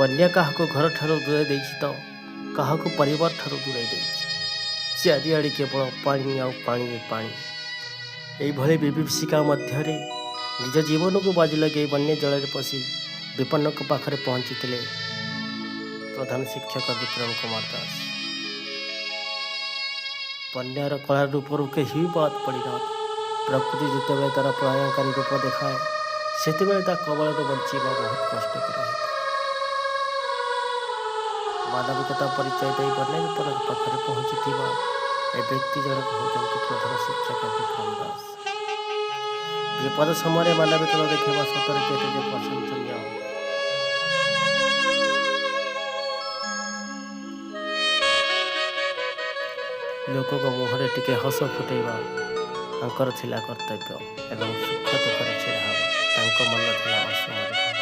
ବନ୍ୟା କାହାକୁ ଘରଠାରୁ ଦୂରେଇ ଦେଇଛି ତ କାହାକୁ ପରିବାର ଠାରୁ ଦୂରେଇ ଦେଇଛି। ଚାରିଆଡ଼େ କେବଳ ପାଣି ଆଉ ପାଣି ପାଣି। ଏଇଭଳି ବିଭୀଷିକା ମଧ୍ୟରେ ନିଜ ଜୀବନକୁ ବାଜି ଲଗାଇ ବନ୍ୟା ଜଳରେ ପଶି ବିପନ୍ନଙ୍କ ପାଖରେ ପହଞ୍ଚିଥିଲେ ପ୍ରଧାନ ଶିକ୍ଷକ ବିକ୍ରମ କୁମାର ଦାସ। ବନ୍ୟାର କଳା ରୂପରୁ କେହି ବାଦ ପଡ଼ିନାହାନ୍ତି। ପ୍ରକୃତି ଯେତେବେଳେ ତା'ର ପ୍ରଳୟକାରୀ ରୂପ ଦେଖାଏ ସେତେବେଳେ ତା କବଳରୁ ବଞ୍ଚିବା ବହୁତ କଷ୍ଟକର ହୋଇଥାଏ। ମାନବିକତା ପରିଚୟ ଦେଇ ବନ୍ୟା ବିପନ୍ନଙ୍କ ପାଖରେ ପହଞ୍ଚିଥିବା ଏ ବ୍ୟକ୍ତି ଜଣକ ହେଉଛନ୍ତି ପ୍ରଧାନ ଶିକ୍ଷକ ବିକ୍ରମ ଦାସ। ବିପଦ ସମୟରେ ମାନବିକତା ଦେଖାଇବା ସତରେ କେତେ ଯେ ପ୍ରଶଂସନୀୟ। ଲୋକଙ୍କ ମୁହଁରେ ଟିକେ ହସ ଫୁଟାଇବା ତାଙ୍କର ଥିଲା କର୍ତ୍ତବ୍ୟ ଏବଂ ସୁଖ ଦୁଃଖରେ ଛିଡ଼ା ହେବା ତାଙ୍କ ମନ ଥିଲା ଅସମ୍ଭାଳ।